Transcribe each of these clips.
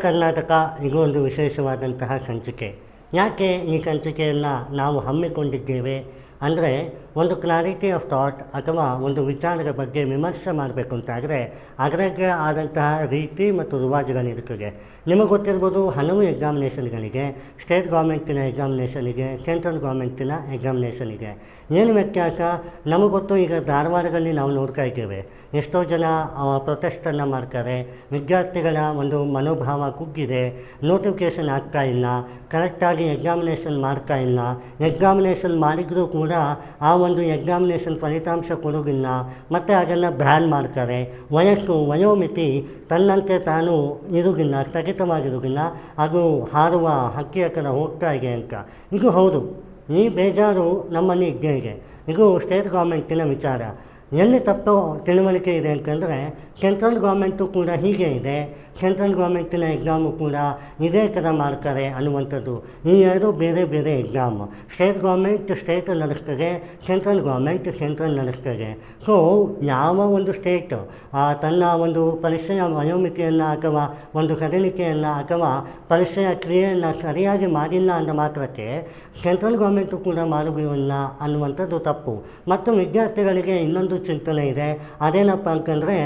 ಕರ್ನಾಟಕ ಇದು ಒಂದು ವಿಶೇಷವಾದಂತಹ ಸಂಚಿಕೆ. ಯಾಕೆ ಈ ಸಂಚಿಕೆಯನ್ನು ನಾವು ಹಮ್ಮಿಕೊಂಡಿದ್ದೇವೆ ಅಂದರೆ, ಒಂದು ಕ್ಲಾರಿಟಿ ಆಫ್ ಥಾಟ್ ಅಥವಾ ಒಂದು ವಿಚಾರದ ಬಗ್ಗೆ ವಿಮರ್ಶೆ ಮಾಡಬೇಕು ಅಂತಾದರೆ ಅದಕ್ಕೆ ಆದಂತಹ ರೀತಿ ಮತ್ತು ರಿವಾಜುಗಳಿರ್ತದೆ. ನಿಮಗೆ ಗೊತ್ತಿರ್ಬೋದು, ಹಲವು ಎಕ್ಸಾಮಿನೇಷನ್ಗಳಿಗೆ, ಸ್ಟೇಟ್ ಗೌರ್ಮೆಂಟಿನ ಎಕ್ಸಾಮಿನೇಷನಿಗೆ, ಸೆಂಟ್ರಲ್ ಗೌರ್ಮೆಂಟಿನ ಎಕ್ಸಾಮಿನೇಷನಿಗೆ ಏನು ವ್ಯತ್ಯಾಸ ನಮಗೆ ಗೊತ್ತು. ಈಗ ಧಾರವಾಡದಲ್ಲಿ ನಾವು ನೋಡ್ತಾ ಇದ್ದೇವೆ, ಎಷ್ಟೋ ಜನ ಪ್ರೊಟೆಸ್ಟನ್ನು ಮಾಡ್ತಾರೆ. ವಿದ್ಯಾರ್ಥಿಗಳ ಒಂದು ಮನೋಭಾವ ಕುಗ್ಗಿದೆ, ನೋಟಿಫಿಕೇಷನ್ ಆಗ್ತಾ ಇಲ್ಲ, ಕರೆಕ್ಟಾಗಿ ಎಕ್ಸಾಮಿನೇಷನ್ ಮಾಡ್ತಾ ಇಲ್ಲ, ಎಕ್ಸಾಮಿನೇಷನ್ ಮಾಡಿದರೂ ಕೂಡ ಆ ಒಂದು ಎಕ್ಸಾಮಿನೇಷನ್ ಫಲಿತಾಂಶ ಕೊಡೋದಿಲ್ಲ, ಮತ್ತು ಅದನ್ನು ಬ್ಯಾನ್ ಮಾಡ್ತಾರೆ. ವಯೋಮಿತಿ ತನ್ನಂತೆ ತಾನು ಇರೋದಿಲ್ಲ, ಸ್ಥಗಿತವಾಗಿರೋದಿಲ್ಲ, ಅದು ಹಾರುವ ಹಕ್ಕಿಯ ಥರ ಹೋಗ್ತಾ ಇದೆ ಅಂತ. ಇದು ಹೌದು, ಈ ಬೇಜಾರು ನಮ್ಮಲ್ಲಿ ಇದ್ದೇ ಇದೆ. ಇದು ಸ್ಟೇಟ್ ಗೌರ್ಮೆಂಟಿನ ವಿಚಾರ. ಎಲ್ಲಿ ತಪ್ಪು ತಿಳುವಳಿಕೆ ಇದೆ ಅಂತಂದರೆ, ಸೆಂಟ್ರಲ್ ಗೌರ್ಮೆಂಟು ಕೂಡ ಹೀಗೆ ಇದೆ, ಸೆಂಟ್ರಲ್ ಗೌರ್ಮೆಂಟಿನ ಎಕ್ಸಾಮು ಕೂಡ ಇದೇ ಥರ ಮಾಡ್ತಾರೆ ಅನ್ನುವಂಥದ್ದು. ಈ ಎರಡು ಬೇರೆ ಬೇರೆ ಎಕ್ಸಾಮ್. ಸ್ಟೇಟ್ ಗೌರ್ಮೆಂಟ್ ಸ್ಟೇಟ್ ನಡೆಸ್ತದೆ, ಸೆಂಟ್ರಲ್ ಗೌರ್ಮೆಂಟ್ ಸೆಂಟ್ರಲ್ ನಡೆಸ್ತದೆ. ಸೊ ಯಾವ ಒಂದು ಸ್ಟೇಟ್ ತನ್ನ ಒಂದು ಪರೀಕ್ಷೆಯ ವಯೋಮಿತಿಯನ್ನು ಅಥವಾ ಒಂದು ಸಡಿಲಿಕೆಯನ್ನು ಅಥವಾ ಪರೀಕ್ಷೆಯ ಕ್ರಿಯೆಯನ್ನು ಸರಿಯಾಗಿ ಮಾಡಿಲ್ಲ ಅಂದ ಮಾತ್ರಕ್ಕೆ ಸೆಂಟ್ರಲ್ ಗೌರ್ಮೆಂಟು ಕೂಡ ಮಾಡುವುದಿಲ್ಲ ಅನ್ನುವಂಥದ್ದು ತಪ್ಪು. ಮತ್ತು ವಿದ್ಯಾರ್ಥಿಗಳಿಗೆ ಇನ್ನೊಂದು ಚಿಂತನೆ ಇದೆ. ಅದೇನಪ್ಪ ಅಂತಂದರೆ,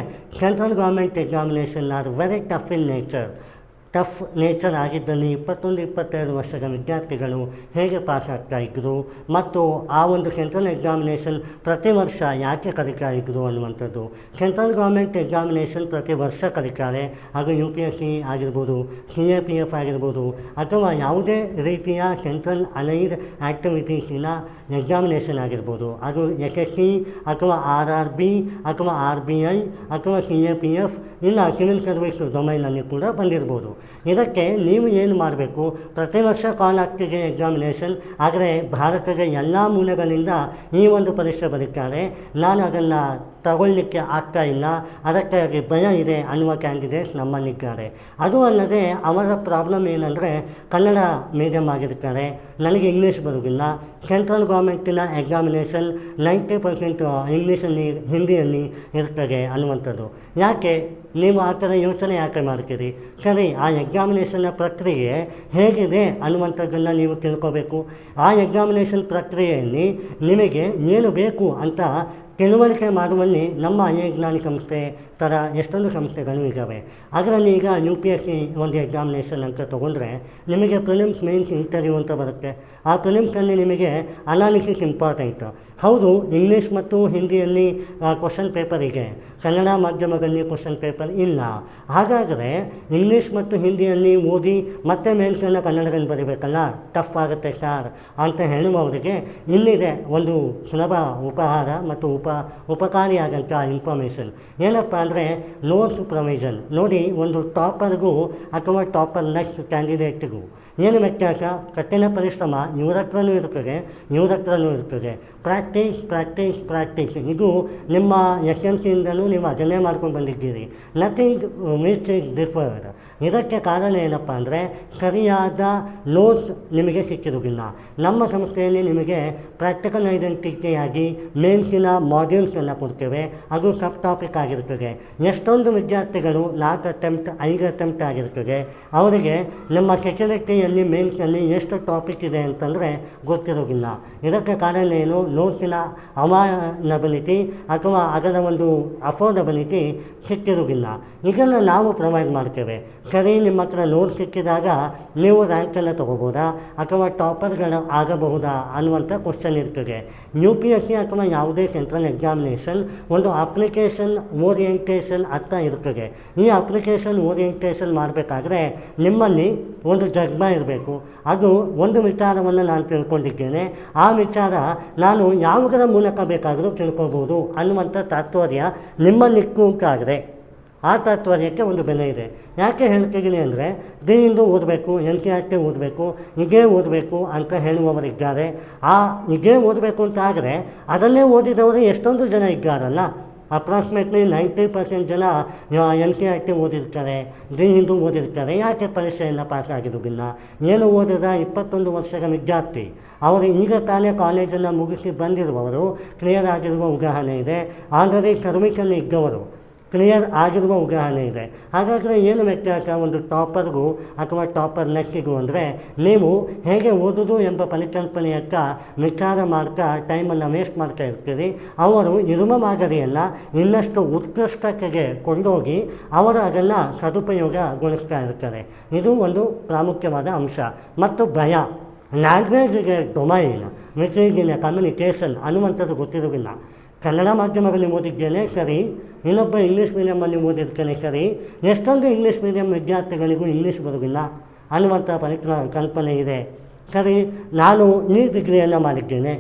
central government examination are very tough in tough nature ಆಗಿದ್ದಲ್ಲಿ 21-22 ವರ್ಷದ ವಿದ್ಯಾರ್ಥಿಗಳು ಹೇಗೆ ಪಾಸ್ ಆಗ್ತಾ ಇದ್ದರು ಮತ್ತು ಆ ಒಂದು ಸೆಂಟ್ರಲ್ ಎಕ್ಸಾಮಿನೇಷನ್ ಪ್ರತಿ ವರ್ಷ ಯಾಕೆ ಕರೀತಾ ಇದ್ದರು ಅನ್ನುವಂಥದ್ದು. ಸೆಂಟ್ರಲ್ ಗೌರ್ಮೆಂಟ್ ಎಕ್ಸಾಮಿನೇಷನ್ ಪ್ರತಿ ವರ್ಷ ಕರೀತಾರೆ. ಅದು UPSC ಆಗಿರ್ಬೋದು, CAPF ಆಗಿರ್ಬೋದು, ಅಥವಾ ಯಾವುದೇ ರೀತಿಯ ಸೆಂಟ್ರಲ್ ಅಲೈಡ್ ಆ್ಯಕ್ಟಿವಿಟೀಸಿನ ಎಕ್ಸಾಮಿನೇಷನ್ ಆಗಿರ್ಬೋದು. ಅದು SSC ಅಥವಾ RRB ಅಥವಾ RBI ಅಥವಾ CAPF ಇಲ್ಲ ಸಿವಿಲ್ ಸರ್ವಿಸ್ ಡೊಮೈನಲ್ಲಿ ಕೂಡ ಬಂದಿರ್ಬೋದು. ಇದಕ್ಕೆ ನೀವು ಏನು ಮಾಡಬೇಕು, ಪ್ರತಿ ವರ್ಷ ಕಾಲ್ ಆಗ್ತಿದೆ ಎಕ್ಸಾಮಿನೇಷನ್, ಆದರೆ ಭಾರತದ ಎಲ್ಲ ಮೂಲಗಳಿಂದ ಈ ಒಂದು ಪರೀಕ್ಷೆ ಬರೀತಾರೆ, ನಾನು ಅದನ್ನು ತಗೊಳ್ಳಿಕ್ಕೆ ಆಗ್ತಾ ಇಲ್ಲ, ಅದಕ್ಕಾಗಿ ಭಯ ಇದೆ ಅನ್ನುವ ಕ್ಯಾಂಡಿಡೇಟ್ಸ್ ನಮ್ಮಲ್ಲಿದ್ದಾರೆ. ಅದು ಅಲ್ಲದೆ ಅವರ ಪ್ರಾಬ್ಲಮ್ ಏನಂದರೆ, ಕನ್ನಡ ಮೀಡಿಯಮ್ ಆಗಿರ್ತಾರೆ, ನನಗೆ ಇಂಗ್ಲೀಷ್ ಬರೋದಿಲ್ಲ, ಸೆಂಟ್ರಲ್ ಗೌರ್ಮೆಂಟಿನ ಎಕ್ಸಾಮಿನೇಷನ್ 90% ಇಂಗ್ಲೀಷಲ್ಲಿ ಹಿಂದಿಯಲ್ಲಿ ಇರ್ತದೆ ಅನ್ನುವಂಥದ್ದು. ಯಾಕೆ ನೀವು ಆ ಥರ ಯೋಚನೆ ಯಾಕೆ ಮಾಡ್ತೀರಿ? ಸರಿ, ಆ ಎಕ್ಸಾಮಿನೇಷನ್ನ ಪ್ರಕ್ರಿಯೆ ಹೇಗಿದೆ ಅನ್ನುವಂಥದ್ದನ್ನು ನೀವು ತಿಳ್ಕೋಬೇಕು. ಆ ಎಕ್ಸಾಮಿನೇಷನ್ ಪ್ರಕ್ರಿಯೆಯಲ್ಲಿ ನಿಮಗೆ ಏನು ಬೇಕು ಅಂತ ತಿಳುವಳಿಕೆ ಮಾಡುವಲ್ಲಿ ನಮ್ಮ ವಿಜ್ಞಾನಿ ಸಂಸ್ಥೆ ಥರ ಎಷ್ಟೊಂದು ಸಂಸ್ಥೆಗಳು ಇದ್ದಾವೆ. ಅದರಲ್ಲಿ ಈಗ UPSC ಒಂದು ಎಕ್ಸಾಮಿನೇಷನ್ ಅಂತ ತೊಗೊಂಡ್ರೆ ನಿಮಗೆ ಪ್ರಿಲಿಮ್ಸ್, ಮೇನ್ಸ್, ಇಂಟರ್ವ್ಯೂ ಅಂತ ಬರುತ್ತೆ. ಆ ಪ್ರಿಲಿಮ್ಸಲ್ಲಿ ನಿಮಗೆ ಅನಾಲಿಸಿಸ್ ಇಂಪಾರ್ಟೆಂಟು. ಹೌದು, ಇಂಗ್ಲೀಷ್ ಮತ್ತು ಹಿಂದಿಯಲ್ಲಿ ಕ್ವಶನ್ ಪೇಪರ್ ಇದೆ, ಕನ್ನಡ ಮಾಧ್ಯಮದಲ್ಲಿ ಕ್ವಶನ್ ಪೇಪರ್ ಇಲ್ಲ. ಹಾಗಾದರೆ ಇಂಗ್ಲೀಷ್ ಮತ್ತು ಹಿಂದಿಯಲ್ಲಿ ಓದಿ ಮತ್ತೆ ಮೇನ್ಸನ್ನು ಕನ್ನಡದಲ್ಲಿ ಬರೀಬೇಕಲ್ಲ, ಟಫ್ ಆಗುತ್ತೆ ಸರ್ ಅಂತ ಹೇಳುವವರಿಗೆ ಇಲ್ಲಿದೆ ಒಂದು ಸುಲಭ ಉಪಹಾರ ಮತ್ತು ಉಪಕಾರಿಯಾದಂಥ ಇನ್ಫಾರ್ಮೇಷನ್. ಏನಪ್ಪ ಅಂದರೆ, ನೋಟ್ಸ್ ಪ್ರೊವಿಷನ್. ನೋಡಿ, ಒಂದು ಟಾಪರ್ಗೂ ಅಥವಾ ಟಾಪರ್ಲೆಸ್ ಕ್ಯಾಂಡಿಡೇಟ್ಗೂ ಏನು ವ್ಯತ್ಯಾಸ? ಕಠಿಣ ಪರಿಶ್ರಮ ಇವ್ರ ಹತ್ರನೂ ಇರ್ತದೆ. ಪ್ರಾಕ್ಟೀಸ್ ಇದು ನಿಮ್ಮ SLCಯಿಂದಲೂ ನೀವು ಅದನ್ನೇ ಮಾಡ್ಕೊಂಡು ಬಂದಿದ್ದೀರಿ. Nothing which is deferred. ಇದಕ್ಕೆ ಕಾರಣ ಏನಪ್ಪ ಅಂದರೆ, ಸರಿಯಾದ ನೋಟ್ಸ್ ನಿಮಗೆ ಸಿಕ್ಕಿರೋದಿಲ್ಲ. ನಮ್ಮ ಸಂಸ್ಥೆಯಲ್ಲಿ ನಿಮಗೆ ಪ್ರಾಕ್ಟಿಕಲ್ ಐಡೆಂಟಿಟಿಯಾಗಿ ಮೇನ್ಸಿನ ಮಾಡ್ಯೂಲ್ಸನ್ನು ಕೊಡ್ತೇವೆ. ಅದು ಸಬ್ ಟಾಪಿಕ್ ಆಗಿರ್ತದೆ. ಎಷ್ಟೊಂದು ವಿದ್ಯಾರ್ಥಿಗಳು 4 ಅಟೆಂಪ್ಟ್ 5 ಅಟೆಂಪ್ಟ್ ಆಗಿರ್ತದೆ. ಅವರಿಗೆ ನಮ್ಮ ಸೆಕ್ಯೂರಿಟಿಯಲ್ಲಿ ಮೇನ್ಸಲ್ಲಿ ಎಷ್ಟು ಟಾಪಿಕ್ ಇದೆ ಅಂತಂದರೆ ಗೊತ್ತಿರೋದಿಲ್ಲ. ಇದಕ್ಕೆ ಕಾರಣ ಏನು? ನೋಟ್ಸಿನ ಅವೈಲಬಿಲಿಟಿ ಅಥವಾ ಅದರ ಒಂದು ಅಫೋರ್ಡಬಿಲಿಟಿ ಸಿಕ್ಕಿರೋದಿಲ್ಲ. ಇದನ್ನು ನಾವು ಪ್ರೊವೈಡ್ ಮಾಡ್ತೇವೆ. ಸರಿ, ನಿಮ್ಮ ಹತ್ರ ನೋಟ್ ಸಿಕ್ಕಿದಾಗ ನೀವು ರ್ಯಾಂಕನ್ನು ತೊಗೋಬೋದಾ ಅಥವಾ ಟಾಪರ್ಗಳು ಆಗಬಹುದಾ ಅನ್ನುವಂಥ ಕ್ವಶನ್ ಇರ್ತದೆ. UPSC ಅಥವಾ ಯಾವುದೇ ಸೆಂಟ್ರಲ್ ಎಕ್ಸಾಮಿನೇಷನ್ ಒಂದು ಅಪ್ಲಿಕೇಶನ್ ಓರಿಯೆಂಟೇಷನ್ ಅಂತ ಇರ್ತದೆ. ಈ ಅಪ್ಲಿಕೇಶನ್ ಓರಿಯೆಂಟೇಷನ್ ಮಾಡಬೇಕಾದ್ರೆ ನಿಮ್ಮಲ್ಲಿ ಒಂದು ಜಗ್ಮ ಇರಬೇಕು. ಅದು ಒಂದು ವಿಚಾರವನ್ನು ನಾನು ತಿಳ್ಕೊಂಡಿದ್ದೇನೆ, ಆ ವಿಚಾರ ನಾನು ಯಾವುದರ ಮೂಲಕ ಬೇಕಾದರೂ ತಿಳ್ಕೊಬೋದು ಅನ್ನುವಂಥ ತಾತ್ಪರ್ಯ ನಿಮ್ಮಲ್ಲಿಕ್ಕಾದರೆ ಆ ತಾತ್ಪರ್ಯಕ್ಕೆ ಒಂದು ಬೆಲೆ ಇದೆ. ಯಾಕೆ ಹೇಳ್ತಿದ್ದೀನಿ ಅಂದರೆ, ದಿನಿಂದ ಓದಬೇಕು, NCERT ಓದಬೇಕು, ಹೀಗೇ ಓದಬೇಕು ಅಂತ ಹೇಳುವವರಿದ್ದಾರೆ. ಹೀಗೇ ಓದಬೇಕು ಅಂತ ಆದರೆ ಅದನ್ನೇ ಓದಿದವರು ಎಷ್ಟೊಂದು ಜನ ಇದ್ದಾರಲ್ಲ. ಅಪ್ರಾಕ್ಸಿಮೇಟ್ಲಿ 90% ಜನ NCERT ಓದಿರ್ತಾರೆ, ಹಿಂದೂ ಓದಿರ್ತಾರೆ. ಯಾಕೆ ಪರೀಕ್ಷೆಯನ್ನು ಪಾಸ್ ಆಗಿರೋದಿಲ್ಲ? ಏನು ಓದಿದ 21 ವರ್ಷದ ವಿದ್ಯಾರ್ಥಿ, ಅವರು ಈಗ ತಾನೇ ಕಾಲೇಜನ್ನು ಮುಗಿಸಿ ಬಂದಿರುವವರು, ಕ್ಲಿಯರ್ ಆಗಿರುವ ಉದಾಹರಣೆ ಇದೆ. ಆಲ್ರೆಡಿ ಸರ್ವಿಸಲ್ಲಿ ಇದ್ದವರು, ಕ್ಲಿಯರ್ ಆಗಿರುವ ಉದಾಹರಣೆ ಇದೆ. ಹಾಗಾದರೆ ಏನು ವ್ಯತ್ಯಾಸ ಒಂದು ಟಾಪರ್ಗೂ ಅಥವಾ ಟಾಪರ್ ನೆಕ್ಕಿಗೂ ಅಂದರೆ, ನೀವು ಹೇಗೆ ಓದೋದು ಎಂಬ ಪರಿಕಲ್ಪನೆಯಕ್ಕ ವಿಚಾರ ಮಾಡ್ತಾ ಟೈಮನ್ನು ವೇಸ್ಟ್ ಮಾಡ್ತಾ ಇರ್ತೀರಿ. ಅವರು ಇರುವ ಮಾದರಿಯನ್ನು ಇನ್ನಷ್ಟು ಉತ್ಕೃಷ್ಟತೆಗೆ ಕೊಂಡೋಗಿ ಅವರು ಅದನ್ನು ಸದುಪಯೋಗಗೊಳಿಸ್ತಾ ಇರ್ತಾರೆ. ಇದು ಒಂದು ಪ್ರಾಮುಖ್ಯವಾದ ಅಂಶ. ಮತ್ತು ಭಯ, ಲ್ಯಾಂಗ್ವೇಜಿಗೆ domain which is in communication ಅನ್ನುವಂಥದ್ದು ಗೊತ್ತಿರೋದಿಲ್ಲ. ಕನ್ನಡ ಮಾಧ್ಯಮದಲ್ಲಿ ಓದಿದ್ದೇನೆ ಸರಿ, ಇನ್ನೊಬ್ಬ ಇಂಗ್ಲೀಷ್ ಮೀಡಿಯಮಲ್ಲಿ ಓದಿರ್ತೇನೆ ಸರಿ, ಎಷ್ಟೊಂದು ಇಂಗ್ಲೀಷ್ ಮೀಡಿಯಮ್ ವಿದ್ಯಾರ್ಥಿಗಳಿಗೂ ಇಂಗ್ಲೀಷ್ ಬರೋದಿಲ್ಲ ಅನ್ನುವಂಥ ಕಲ್ಪನೆ ಇದೆ. ಸರಿ, ನಾನು ಈ ಡಿಗ್ರಿಯನ್ನು ಮಾಡಿದ್ದೇನೆ,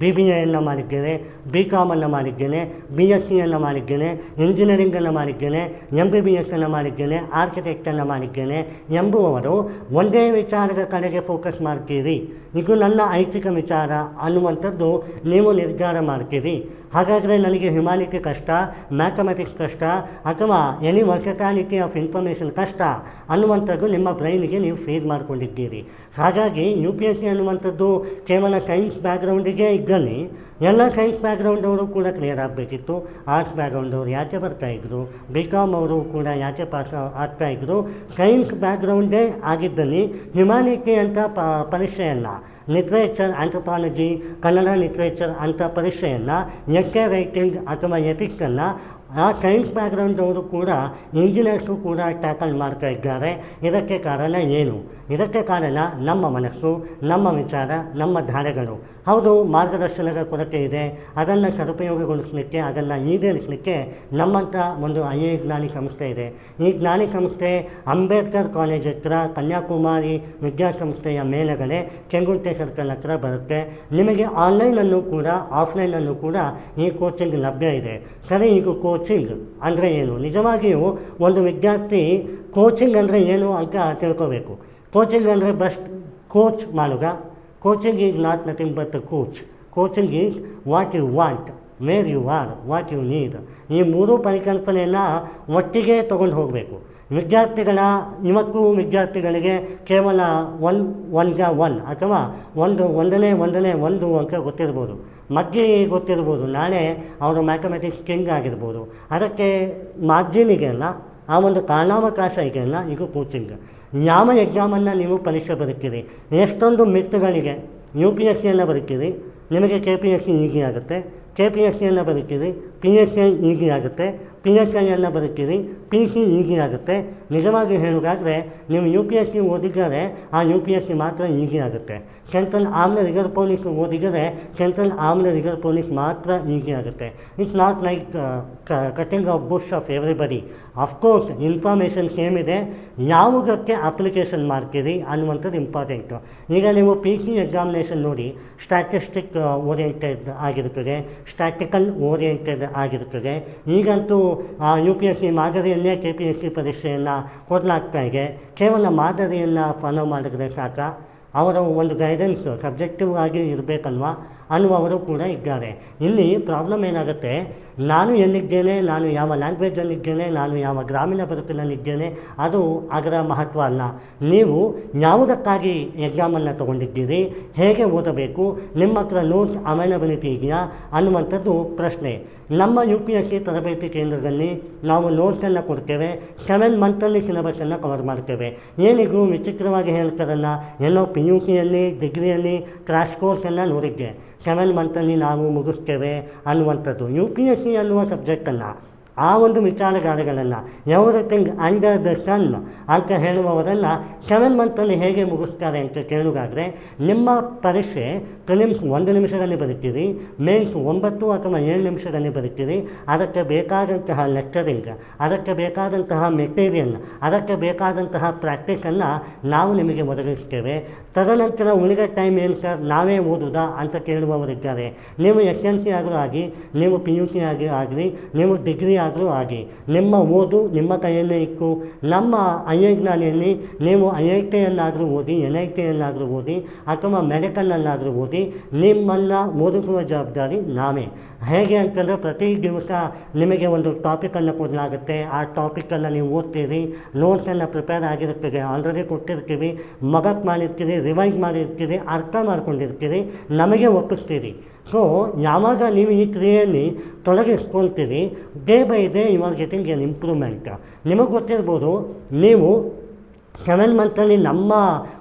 BBAಯನ್ನು ಮಾಡಿದ್ದೇನೆ, BCOMನ್ನು ಮಾಡಿದ್ದೇನೆ, BSCಯನ್ನು ಮಾಡಿದ್ದೇನೆ, ಇಂಜಿನಿಯರಿಂಗನ್ನು ಮಾಡಿದ್ದೇನೆ, MBBS ಮಾಡಿದ್ದೇನೆ, ಆರ್ಕಿಟೆಕ್ಟನ್ನು ಮಾಡಿದ್ದೇನೆ ಎಂಬುವವರು ಒಂದೇ ವಿಚಾರದ ಕಡೆಗೆ ಫೋಕಸ್ ಮಾಡ್ತೀರಿ. ಇದು ನನ್ನ ಐಚ್ಛಿಕ ವಿಚಾರ ಅನ್ನುವಂಥದ್ದು ನೀವು ನಿರ್ಧಾರ ಮಾಡ್ತೀರಿ. ಹಾಗಾದರೆ ನನಗೆ ಹ್ಯುಮ್ಯಾನಿಟಿ ಕಷ್ಟ, ಮ್ಯಾಥಮೆಟಿಕ್ಸ್ ಕಷ್ಟ, ಅಥವಾ ಎನಿ ವರ್ಸಟಾಲಿಟಿ ಆಫ್ ಇನ್ಫಾರ್ಮೇಷನ್ ಕಷ್ಟ ಅನ್ನುವಂಥದ್ದು ನಿಮ್ಮ ಬ್ರೈನಿಗೆ ನೀವು ಫೀಡ್ ಮಾಡ್ಕೊಂಡಿದ್ದೀರಿ. ಹಾಗಾಗಿ UPSC ಅನ್ನುವಂಥದ್ದು ಕೇವಲ ಸೈನ್ಸ್ ಬ್ಯಾಕ್ಗ್ರೌಂಡಿಗೆ ಇದ್ದಲ್ಲಿ ಎಲ್ಲ ಸೈನ್ಸ್ ಬ್ಯಾಕ್ಗ್ರೌಂಡವರು ಕೂಡ ಕ್ಲಿಯರ್ ಆಗಬೇಕಿತ್ತು. ಆರ್ಟ್ಸ್ ಬ್ಯಾಕ್ಗ್ರೌಂಡವರು ಯಾಕೆ ಬರ್ತಾಯಿದ್ರು, BCOM ಅವರು ಕೂಡ ಯಾಕೆ ಪಾಸ್ ಆಗ್ತಾಯಿದ್ರು. ಸೈನ್ಸ್ ಬ್ಯಾಕ್ಗ್ರೌಂಡೇ ಆಗಿದ್ದಲ್ಲಿ ಹ್ಯುಮ್ಯಾನಿಟಿ ಅಂತ ಪರೀಕ್ಷೆಯನ್ನು, ಲಿಟ್ರೇಚರ್ ಆಂಥ್ರೋಪಾಲಜಿ, ಕನ್ನಡ ಲಿಟ್ರೇಚರ್ ಅಂತ ಪರೀಕ್ಷೆಯನ್ನು, ಎಸ್ಸೆ ರೈಟಿಂಗ್ ಅಥವಾ ಎಥಿಕ್ಸನ್ನು ಆ ಸೈನ್ಸ್ ಬ್ಯಾಕ್ಗ್ರೌಂಡವರು ಕೂಡ ಇಂಜಿನಿಯರ್ಸು ಕೂಡ ಟ್ಯಾಕಲ್ ಮಾಡ್ತಾ ಇದ್ದಾರೆ. ಇದಕ್ಕೆ ಕಾರಣ ಏನು? ಇದಕ್ಕೆ ಕಾರಣ ನಮ್ಮ ಮನಸ್ಸು, ನಮ್ಮ ವಿಚಾರ, ನಮ್ಮ ಧಾರೆಗಳು. ಹೌದು, ಮಾರ್ಗದರ್ಶನದ ಕೊರತೆ ಇದೆ. ಅದನ್ನು ಸದುಪಯೋಗಗೊಳಿಸಲಿಕ್ಕೆ, ಅದನ್ನು ಈಡೇರಿಸಲಿಕ್ಕೆ ನಮ್ಮಂಥ ಒಂದು ಜ್ಞಾನಿ ಸಂಸ್ಥೆ ಇದೆ. ಈ ಜ್ಞಾನಿ ಸಂಸ್ಥೆ ಅಂಬೇಡ್ಕರ್ ಕಾಲೇಜ್ ಹತ್ರ, ಕನ್ಯಾಕುಮಾರಿ ವಿದ್ಯಾಸಂಸ್ಥೆಯ ಮೇಲುಗಡೆ ಕೆಂಗುಂಟೆ ಸರ್ಕಲ್ ಹತ್ರ ಬರುತ್ತೆ. ನಿಮಗೆ ಆನ್ಲೈನಲ್ಲೂ ಕೂಡ ಆಫ್ಲೈನಲ್ಲೂ ಕೂಡ ಈ ಕೋಚಿಂಗ್ ಲಭ್ಯ ಇದೆ. ಸರಿ, ಈಗ ಕೋಚಿಂಗ್ ಅಂದರೆ ಏನು? ನಿಜವಾಗಿಯೂ ಒಂದು ವಿದ್ಯಾರ್ಥಿ ಕೋಚಿಂಗ್ ಅಂದರೆ ಏನು ಅಂತ ತಿಳ್ಕೋಬೇಕು. ಕೋಚಿಂಗ್ ಅಂದರೆ ಬಸ್ಟ್ ಕೋಚ್ ಮಾಡುಗ. Coaching is not nothing but coach. Coaching is what you want, where you are, what you need. ಈ ಮೂರೂ ಪರಿಕಲ್ಪನೆಯನ್ನು ಒಟ್ಟಿಗೆ ತೊಗೊಂಡು ಹೋಗಬೇಕು. ಇವತ್ತು ವಿದ್ಯಾರ್ಥಿಗಳಿಗೆ ಕೇವಲ ಒನ್ ಅಥವಾ ಒಂದನೇ ಅಂಕ ಗೊತ್ತಿರ್ಬೋದು, ಮಗ್ಗಿ ಗೊತ್ತಿರ್ಬೋದು, ನಾಳೆ ಅವರು ಮ್ಯಾಥಮೆಟಿಕ್ಸ್ ಕಿಂಗ್ ಆಗಿರ್ಬೋದು. ಅದಕ್ಕೆ ಮಾರ್ಜಿನಿಗೆಲ್ಲ, ಆ ಒಂದು ಕಾಲಾವಕಾಶ ಇದೆಯಲ್ಲ, ಇದು ಕೋಚಿಂಗ್. ಯಾವ ಎಕ್ಸಾಮನ್ನು ನೀವು ಪರೀಕ್ಷೆ ಬರೀತೀರಿ, ಎಷ್ಟೊಂದು ಮಿತ್ತುಗಳಿಗೆ UPSCಯನ್ನು ಬರೀತೀರಿ, ನಿಮಗೆ KPSC ಈಸಿ ಆಗುತ್ತೆ. KPSCಯನ್ನು ಬರೀತೀರಿ, PSI ಈಸಿ ಆಗುತ್ತೆ. PSIಯನ್ನು ಬರೀತೀರಿ, PC ಈಸಿ ಆಗುತ್ತೆ. ನಿಜವಾಗಿ ಹೇಳೋದಾದರೆ ನೀವು UPSC ಓದಿದರೆ ಆ UPSC ಮಾತ್ರ ಈಸಿ ಆಗುತ್ತೆ. ಸೆಂಟ್ರಲ್ ಆರ್ಮ್ಡ್ ರಿಸರ್ವ್ ಪೊಲೀಸ್ ಓದಿದರೆ ಸೆಂಟ್ರಲ್ ಆರ್ಮ್ಡ್ ರಿಸರ್ವ್ ಪೊಲೀಸ್ ಮಾತ್ರ ಈಸಿ ಆಗುತ್ತೆ. It's not like cutting of bush of everybody. Of course information same ಇದೆ, ಯಾವುದಕ್ಕೆ ಅಪ್ಲಿಕೇಶನ್ ಮಾಡ್ತೀರಿ ಅನ್ನುವಂಥದ್ದು ಇಂಪಾರ್ಟೆಂಟು. ಈಗ ನೀವು PC ಎಕ್ಸಾಮಿನೇಷನ್ ನೋಡಿ, ಸ್ಟ್ಯಾಟಿಸ್ಟಿಕ್ ಓರಿಯೆಂಟೆಡ್ ಆಗಿರುತ್ತದೆ, ಸ್ಟ್ಯಾಟಿಕಲ್ ಓರಿಯೆಂಟೆಡ್ ಆಗಿರುತ್ತದೆ. ಈಗಂತೂ UPSC ಮಾದರಿಯನ್ನೇ KPSC ಪರೀಕ್ಷೆಯನ್ನು ಕೊಡಲಾಗ್ತಾ ಇದೆ. ಕೇವಲ ಮಾದರಿಯನ್ನು ಫಾಲೋ ಮಾಡಿದ್ರೆ ಸಾಕ, ಅವರ ಒಂದು ಗೈಡೆನ್ಸ್ ಸಬ್ಜೆಕ್ಟಿವ್ ಆಗಿ ಇರಬೇಕಲ್ವಾ ಅನ್ನುವರು ಕೂಡ ಇದ್ದಾರೆ. ಇಲ್ಲಿ ಪ್ರಾಬ್ಲಮ್ ಏನಾಗುತ್ತೆ, ನಾನು ಎಲ್ಲಿದ್ದೇನೆ, ನಾನು ಯಾವ ಲ್ಯಾಂಗ್ವೇಜಲ್ಲಿದ್ದೇನೆ, ನಾನು ಯಾವ ಗ್ರಾಮೀಣ ಬದುಕಿನಲ್ಲಿದ್ದೇನೆ, ಅದು ಅದರ ಮಹತ್ವ ಅಲ್ಲ. ನೀವು ಯಾವುದಕ್ಕಾಗಿ ಎಕ್ಸಾಮನ್ನು ತೊಗೊಂಡಿದ್ದೀರಿ, ಹೇಗೆ ಓದಬೇಕು, ನಿಮ್ಮ ಹತ್ರ ನೋಟ್ಸ್ ಅವೈಲಬಿಲಿಟಿ ಇದೆಯಾ ಅನ್ನುವಂಥದ್ದು ಪ್ರಶ್ನೆ. ನಮ್ಮ UPSC ತರಬೇತಿ ಕೇಂದ್ರದಲ್ಲಿ ನಾವು ನೋಟ್ಸನ್ನು ಕೊಡ್ತೇವೆ. 7 ಮಂತಲ್ಲಿ ಸಿಲೆಬಸನ್ನು ಕವರ್ ಮಾಡ್ತೇವೆ. ಏನಿಗೂ ವಿಚಿತ್ರವಾಗಿ ಹೇಳ್ತಾರಲ್ಲ, ಎಲ್ಲೋ PUCಯಲ್ಲಿ ಡಿಗ್ರಿಯಲ್ಲಿ ಕ್ರಾಶ್ ಕೋರ್ಸನ್ನು ನೋಡಿದ್ದೆ, 7 ಮಂತಲ್ಲಿ ನಾವು ಮುಗಿಸ್ತೇವೆ ಅನ್ನುವಂಥದ್ದು. UPSC ಅನ್ನುವ ಸಬ್ಜೆಕ್ಟನ್ನು, ಆ ಒಂದು ವಿಚಾರಗಾರಗಳನ್ನು, ಎವ್ರಿಥಿಂಗ್ ಅಂಡರ್ ದ ಸನ್ ಅಂತ ಹೇಳುವವರೆಲ್ಲ 7 ಮಂತಲ್ಲಿ ಹೇಗೆ ಮುಗಿಸ್ತಾರೆ ಅಂತ ಕೇಳುವುದಾದರೆ, ನಿಮ್ಮ ಪರೀಕ್ಷೆ ಪ್ರಿಲಿಮ್ಸ್ 1 ನಿಮಿಷದಲ್ಲಿ ಬರೀತೀರಿ, ಮೇನ್ಸ್ 9 ಅಥವಾ 7 ನಿಮಿಷದಲ್ಲಿ ಬರೀತೀರಿ. ಅದಕ್ಕೆ ಬೇಕಾದಂತಹ ಲೆಕ್ಚರಿಂಗ್, ಅದಕ್ಕೆ ಬೇಕಾದಂತಹ ಮೆಟೀರಿಯಲ್, ಅದಕ್ಕೆ ಬೇಕಾದಂತಹ ಪ್ರಾಕ್ಟೀಸನ್ನು ನಾವು ನಿಮಗೆ ಒದಗಿಸ್ತೇವೆ. ತದನಂತರ ಉಳಿದ ಟೈಮ್ ಏನು ಸರ್, ನಾವೇ ಓದುವುದಾ ಅಂತ ಕೇಳುವವರಿದ್ದಾರೆ. ನೀವು SLC ಆದರೂ ಆಗಿ, ನೀವು PUC ಆಗಲಿ, ನೀವು ಡಿಗ್ರಿ ಆದರೂ ಆಗಿ, ನಿಮ್ಮ ಓದು ನಿಮ್ಮ ಕೈಯಲ್ಲೇ ಇತ್ತು. ನಮ್ಮ ಜ್ಞಾನಿಯಲ್ಲಿ ನೀವು IITಯನ್ನಾದರೂ ಓದಿ, NITಯನ್ನಾದರೂ ಓದಿ, ಅಥವಾ ಮೆಡಿಕಲನ್ನಾದರೂ ಓದಿ, ನಿಮ್ಮನ್ನು ಓದಿಸುವ ಜವಾಬ್ದಾರಿ ನಾವೇ. ಹೇಗೆ ಅಂತಂದರೆ, ಪ್ರತಿ ದಿವಸ ನಿಮಗೆ ಒಂದು ಟಾಪಿಕನ್ನು ಕೊಡಲಾಗುತ್ತೆ. ಆ ಟಾಪಿಕನ್ನು ನೀವು ಓದ್ತೀರಿ, ನೋಟ್ಸನ್ನು ಪ್ರಿಪೇರ್ ಆಗಿರುತ್ತದೆ, ಆಲ್ರೆಡಿ ಕೊಟ್ಟಿರ್ತೀವಿ, ಮಗಕ್ಕೆ ಮಾಡಿರ್ತೀರಿ, ರಿವೈಸ್ ಮಾಡಿರ್ತೀರಿ, ಅರ್ಥ ಮಾಡ್ಕೊಂಡಿರ್ತೀರಿ, ನಮಗೆ ಒಪ್ಪಿಸ್ತೀರಿ. ಸೊ ಯಾವಾಗ ನೀವು ಈ ಕ್ರಿಯೆಯಲ್ಲಿ ತೊಡಗಿಸ್ಕೊಳ್ತೀರಿ, day by day you are getting an improvement. ನಿಮಗೆ ಗೊತ್ತಿರ್ಬೋದು, ನೀವು 7 ಮಂತಲ್ಲಿ ನಮ್ಮ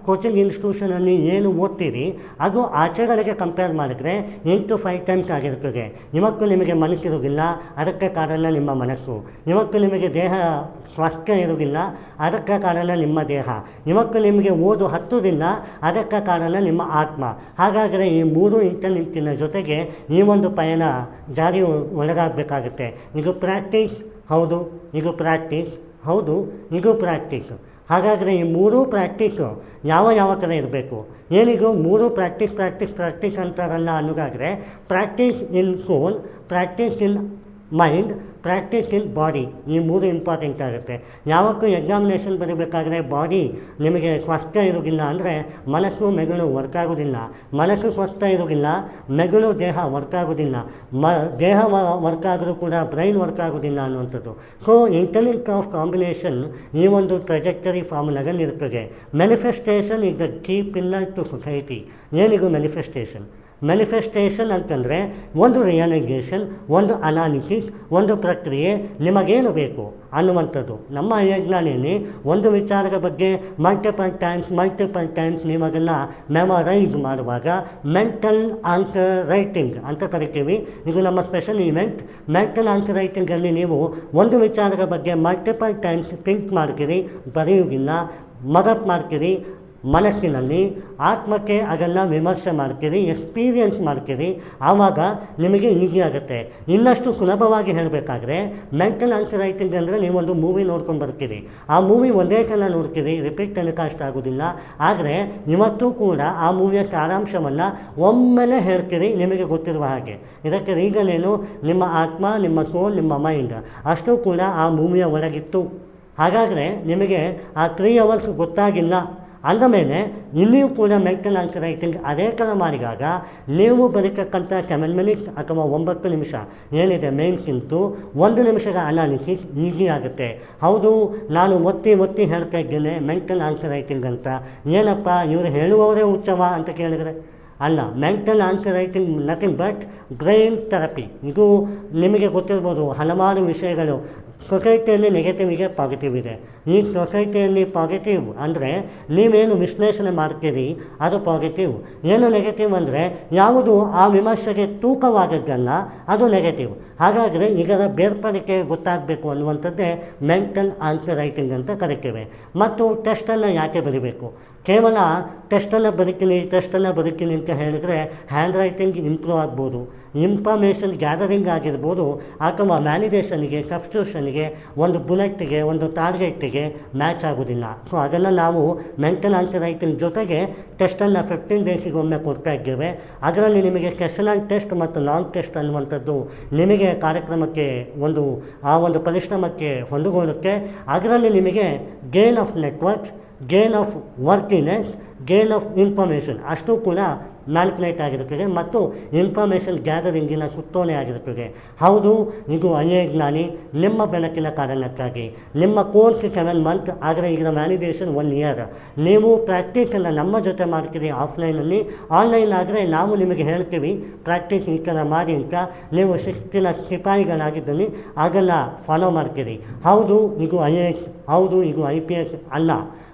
ಕೋಚಿಂಗ್ ಇನ್ಸ್ಟಿಟ್ಯೂಷನಲ್ಲಿ ಏನು ಓದ್ತೀರಿ ಅದು ಆಚೆಗಳಿಗೆ ಕಂಪೇರ್ ಮಾಡಿದರೆ 8-5 ಟೈಮ್ಸ್ ಆಗಿರ್ತದೆ. ಇವತ್ತು ನಿಮಗೆ ಮನಸ್ಸಿರೋದಿಲ್ಲ, ಅದಕ್ಕೆ ಕಾರಣ ನಿಮ್ಮ ಮನಸ್ಸು. ಇವತ್ತು ನಿಮಗೆ ದೇಹ ಸ್ವಾಸ್ಥ್ಯ ಇರೋದಿಲ್ಲ, ಅದಕ್ಕೆ ಕಾರಣ ನಿಮ್ಮ ದೇಹ. ಇವತ್ತು ನಿಮಗೆ ಓದು ಹತ್ತುವುದಿಲ್ಲ, ಅದಕ್ಕೆ ಕಾರಣ ನಿಮ್ಮ ಆತ್ಮ. ಹಾಗಾದರೆ ಈ 3 ಇಂಟರ್ಲಿಂಕಿನ ಜೊತೆಗೆ ಈ ಒಂದು ಪಯಣ ಜಾರಿ ಒಳಗಾಗಬೇಕಾಗುತ್ತೆ. ಇದು ಪ್ರಾಕ್ಟೀಸ್, ಹೌದು ಇದು ಪ್ರಾಕ್ಟೀಸ್, ಹೌದು ಇದು ಪ್ರಾಕ್ಟೀಸ್. ಹಾಗಾದರೆ ಈ 3 ಪ್ರಾಕ್ಟೀಸು ಯಾವ ಥರ ಇರಬೇಕು? ಏನಿದು 3 ಪ್ರಾಕ್ಟೀಸ್ ಅಂತಾರಲ್ಲ ಅನ್ನೋದಾದರೆ, practice in soul, practice in mind, practice in body, ಈ 3 ಇಂಪಾರ್ಟೆಂಟ್ ಆಗುತ್ತೆ. ಯಾವತ್ತೂ ಎಕ್ಸಾಮಿನೇಷನ್ ಬರೀಬೇಕಾದ್ರೆ ಬಾಡಿ ನಿಮಗೆ ಸ್ವಾಸ್ಥ್ಯ ಇರೋದಿಲ್ಲ ಅಂದರೆ ಮನಸ್ಸು ಮೆದುಳು ವರ್ಕ್ ಆಗೋದಿಲ್ಲ, ಮನಸ್ಸು ಸ್ವಾಸ್ಥ್ಯ ಇರೋದಿಲ್ಲ, ಮೆದುಳು ದೇಹ ವರ್ಕ್ ಆಗೋದಿಲ್ಲ, ದೇಹ ವರ್ಕ್ ಆದರೂ ಕೂಡ ಬ್ರೈನ್ ವರ್ಕ್ ಆಗೋದಿಲ್ಲ ಅನ್ನುವಂಥದ್ದು. ಸೊ ಇಂಟರ್ಲಿಂಕ್ ಆಫ್ ಕಾಂಬಿನೇಷನ್ ಈ ಒಂದು ಟ್ರಜೆಕ್ಟರಿ ಫಾರ್ಮುಲಾದಲ್ಲಿ ಇರ್ತದೆ. Manifestation is the key pillar to society. ಏನಿದು ಮ್ಯಾನಿಫೆಸ್ಟೇಷನ್ ಅಂತಂದರೆ ಒಂದು ರಿಯಲೈಸೇಷನ್, ಒಂದು ಅನಾಲಿಸಿಸ್, ಒಂದು ಪ್ರಕ್ರಿಯೆ, ನಿಮಗೇನು ಬೇಕು ಅನ್ನುವಂಥದ್ದು. ನಮ್ಮ ಯಜ್ಞಾನಿಯಲ್ಲಿ ಒಂದು ವಿಚಾರದ ಬಗ್ಗೆ ಮಲ್ಟಿಪಲ್ ಟೈಮ್ಸ್ ನೀವು ಅದನ್ನು ಮೆಮೊರೈಸ್ ಮಾಡುವಾಗ ಮೆಂಟಲ್ ಆನ್ಸರ್ ರೈಟಿಂಗ್ ಅಂತ ಕರಿತೀವಿ. ಇದು ನಮ್ಮ ಸ್ಪೆಷಲ್ ಈವೆಂಟ್. ಮೆಂಟಲ್ ಆನ್ಸರ್ ರೈಟಿಂಗಲ್ಲಿ ನೀವು ಒಂದು ವಿಚಾರದ ಬಗ್ಗೆ ಮಲ್ಟಿಪಲ್ ಟೈಮ್ಸ್ ಥಿಂಕ್ ಮಾಡ್ತೀರಿ, ಬರೆಯುವುದಿಲ್ಲ, ಮಗಪ್ ಮಾಡ್ತೀರಿ ಮನಸ್ಸಿನಲ್ಲಿ, ಆತ್ಮಕ್ಕೆ ಅದನ್ನು ವಿಮರ್ಶೆ ಮಾಡ್ತೀರಿ, ಎಕ್ಸ್ಪೀರಿಯನ್ಸ್ ಮಾಡ್ತೀರಿ. ಆವಾಗ ನಿಮಗೆ ಈಸಿ ಆಗುತ್ತೆ. ಇನ್ನಷ್ಟು ಸುಲಭವಾಗಿ ಹೇಳಬೇಕಾದ್ರೆ ಮೆಂಟಲ್ ಆನ್ಸರ್ ರೈಟಿಂಗ್ ಅಂದರೆ ನೀವೊಂದು ಮೂವಿ ನೋಡ್ಕೊಂಡು ಬರ್ತೀರಿ, ಆ ಮೂವಿ ಒಂದೇ ಸಲ ನೋಡ್ತೀರಿ, ರಿಪೀಟ್ ಟೆಲಿಕಾಸ್ಟ್ ಆಗೋದಿಲ್ಲ. ಆದರೆ ಇವತ್ತು ಕೂಡ ಆ ಮೂವಿಯ ಸಾರಾಂಶವನ್ನು ಒಮ್ಮೆಲೆ ಹೇಳ್ತೀರಿ ನಿಮಗೆ ಗೊತ್ತಿರುವ ಹಾಗೆ. ಇದಕ್ಕೆ ರೀಸನ್ ಏನು? ನಿಮ್ಮ ಆತ್ಮ, ನಿಮ್ಮ ಸೋಲ್, ನಿಮ್ಮ ಮೈಂಡ್ ಅಷ್ಟು ಕೂಡ ಆ ಮೂವಿಯ ಒಳಗಿತ್ತು. ಹಾಗಾದರೆ ನಿಮಗೆ ಆ 3 ಅವರ್ಸ್ ಗೊತ್ತಾಗಿಲ್ಲ ಅಂದಮೇಲೆ ಇಲ್ಲಿಯೂ ಕೂಡ ಮೆಂಟಲ್ ಆನ್ಸರ್ ರೈಟಿಂಗ್ ಅದೇ ಥರ ಮಾಡಿದಾಗ ನೀವು ಬರೀತಕ್ಕಂಥ 7 ಮಿನಿಟ್ಸ್ ಅಥವಾ 9 ನಿಮಿಷ ಏನಿದೆ ಮೇನ್ಸ್ಗಿಂತೂ 1 ನಿಮಿಷದ ಅನಾಲಿಸಿಸ್ ಈಸಿ ಆಗುತ್ತೆ. ಹೌದು, ನಾನು ಒತ್ತಿ ಹೇಳ್ತಾ ಇದ್ದೇನೆ ಮೆಂಟಲ್ ಆನ್ಸರ್ ರೈಟಿಂಗ್ ಅಂತ. ಏನಪ್ಪ ಇವರು ಹೇಳುವವರೇ ಹುಚ್ಚವ ಅಂತ ಕೇಳಿದರೆ ಅಲ್ಲ. Mental answer writing nothing but brain therapy. ಇದು ನಿಮಗೆ ಗೊತ್ತಿರ್ಬೋದು, ಹಲವಾರು ವಿಷಯಗಳು. ಸೊಸೈಟಿಯಲ್ಲಿ ನೆಗೆಟಿವಿಗೆ ಪಾಸಿಟಿವ್ ಇದೆ. ಈ ಸೊಸೈಟಿಯಲ್ಲಿ ಪಾಸಿಟಿವ್ ಅಂದರೆ ನೀವೇನು ವಿಶ್ಲೇಷಣೆ ಮಾಡ್ತೀರಿ ಅದು ಪಾಸಿಟಿವ್. ಏನು ನೆಗೆಟಿವ್ ಅಂದರೆ ಯಾವುದು ಆ ವಿಮರ್ಶೆಗೆ ತೂಕವಾದದ್ದಲ್ಲ ಅದು ನೆಗೆಟಿವ್. ಹಾಗಾದರೆ ಇದರ ಬೇರ್ಪಡಿಕೆ ಗೊತ್ತಾಗಬೇಕು ಅನ್ನುವಂಥದ್ದೇ ಮೆಂಟಲ್ ಆನ್ಸರ್ ರೈಟಿಂಗ್ ಅಂತ ಕರಿತೇವೆ. ಮತ್ತು ಟೆಸ್ಟನ್ನು ಯಾಕೆ ಬರೀಬೇಕು? ಕೇವಲ ಟೆಸ್ಟನ್ನು ಬರೀತೀನಿ ಅಂತ ಹೇಳಿದರೆ ಹ್ಯಾಂಡ್ ರೈಟಿಂಗ್ ಇಂಪ್ರೂವ್ ಆಗ್ಬೋದು, ಇನ್ಫಾರ್ಮೇಷನ್ ಗ್ಯಾದರಿಂಗ್ ಆಗಿರ್ಬೋದು, ಅಥವಾ ವ್ಯಾಲಿಡೇಷನ್ಗೆ, ಸಬ್ಸ್ಟಿಟ್ಯೂಷನ್ಗೆ, ಒಂದು ಬುಲೆಟ್ಗೆ, ಒಂದು ಟಾರ್ಗೆಟ್ಗೆ ಮ್ಯಾಚ್ ಆಗೋದಿಲ್ಲ. ಸೊ ಅದನ್ನು ನಾವು ಮೆಂಟಲ್ ಆನ್ಸರ್ ರೈಟಿಂಗ್ ಜೊತೆಗೆ ಟೆಸ್ಟನ್ನು 15 ಡೇಸಿಗೊಮ್ಮೆ ಕೊಡ್ತಾ ಇದ್ದೇವೆ. ಅದರಲ್ಲಿ ನಿಮಗೆ ಕ್ವೆಶ್ಚನಲ್ ಟೆಸ್ಟ್ ಮತ್ತು ಲಾಂಗ್ ಟೆಸ್ಟ್ ಅನ್ನುವಂಥದ್ದು ನಿಮಗೆ ಕಾರ್ಯಕ್ರಮಕ್ಕೆ ಆ ಒಂದು ಪರಿಶ್ರಮಕ್ಕೆ ಹೊಂದಿಕೊಳ್ಳುತ್ತೆ. ಅದರಲ್ಲಿ ನಿಮಗೆ gain of network, gain of workiness, gain of information ಅಷ್ಟು ಕೂಡ ಮ್ಯಾನಿಪುಲೇಟ್ ಆಗಿರುತ್ತದೆ ಮತ್ತು ಇನ್ಫಾರ್ಮೇಷನ್ ಗ್ಯಾದರಿಂಗಿನ ಸುತ್ತೋಲೆ ಆಗಿರುತ್ತದೆ. ಹೌದು, ಇದು ಐಎ ಜ್ಞಾನಿ ನಿಮ್ಮ ಬೆಳಕಿನ ಕಾರಣಕ್ಕಾಗಿ. ನಿಮ್ಮ ಕೋರ್ಸ್ 7 ಮಂತ್, ಆದರೆ ಇದರ ವ್ಯಾಲಿಡೇಷನ್ 1 ಇಯರ್. ನೀವು ಪ್ರಾಕ್ಟೀಸನ್ನು ನಮ್ಮ ಜೊತೆ ಮಾಡ್ತೀರಿ ಆಫ್ಲೈನಲ್ಲಿ. ಆನ್ಲೈನ್ ಆದರೆ ನಾವು ನಿಮಗೆ ಹೇಳ್ತೀವಿ ಪ್ರಾಕ್ಟೀಸ್ ಈ ಥರ ಮಾಡಿ ಅಂತ. ನೀವು ಶಿಸ್ತಿನ ಸಿಪಾಯಿಗಳಾಗಿದ್ದಲ್ಲಿ ಅದನ್ನು ಫಾಲೋ ಮಾಡ್ತೀರಿ. ಹೌದು, ಇದು IAS, ಹೌದು ಇದು IPS ಅಲ್ಲ,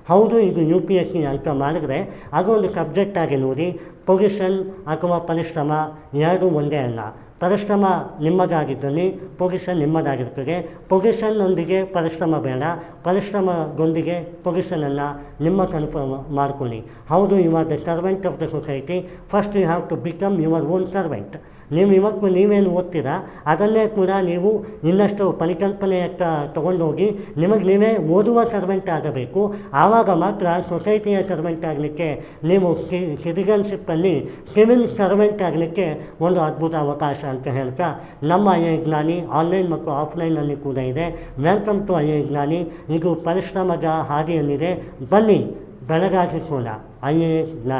ಹೌದು ಇದು UPSC ಅಂತ ಮಾಡಿದ್ರೆ ಅದೊಂದು ಸಬ್ಜೆಕ್ಟಾಗಿ ನೋಡಿ. ಪೊಸಿಷನ್ ಅಥವಾ ಪರಿಶ್ರಮ ಎರಡೂ ಒಂದೇ ಅಲ್ಲ. ಪರಿಶ್ರಮ ನಿಮ್ಮದಾಗಿದ್ದಲ್ಲಿ ಪೊಸಿಷನ್ ನಿಮ್ಮದಾಗಿರ್ತದೆ. ಪೊಸಿಷನ್ನೊಂದಿಗೆ ಪರಿಶ್ರಮ ಬೇಡ, ಪರಿಶ್ರಮದೊಂದಿಗೆ ಪೊಸಿಷನನ್ನು ನಿಮ್ಮ ಕನ್ಫರ್ಮ್ ಮಾಡ್ಕೊಳ್ಳಿ. ಹೌದು, you are the servant of the society. First you have to become your own servant. ನೀವು ಇವತ್ತು ನೀವೇನು ಓದ್ತೀರಾ ಅದನ್ನೇ ಕೂಡ ನೀವು ಇನ್ನಷ್ಟು ಪರಿಕಲ್ಪನೆಯತ್ತ ತೊಗೊಂಡೋಗಿ ನಿಮಗೆ ನೀವೇ ಓದುವ ಸರ್ವೆಂಟ್ ಆಗಬೇಕು. ಆವಾಗ ಮಾತ್ರ ಸೊಸೈಟಿಯ ಸರ್ವೆಂಟ್ ಆಗಲಿಕ್ಕೆ, ನೀವು ಸಿಟಿಜನ್ಶಿಪ್ಪಲ್ಲಿ ಸಿವಿಲ್ ಸರ್ವೆಂಟ್ ಆಗಲಿಕ್ಕೆ ಒಂದು ಅದ್ಭುತ ಅವಕಾಶ ಅಂತ ಹೇಳ್ತಾ, ನಮ್ಮ ಐಎ ಜ್ಞಾನಿ ಆನ್ಲೈನ್ ಮತ್ತು ಆಫ್ಲೈನಲ್ಲಿ ಕೂಡ ಇದೆ. ವೆಲ್ಕಮ್ ಟು ಐಎ ಜ್ಞಾನಿ. ಇದು ಪರಿಶ್ರಮದ ಹಾದಿಯಲ್ಲಿದೆ. ಬನ್ನಿ ಬೆಳಗಾಗಿಸೋಣ ಐಎ ಜ್ಞಾನಿ.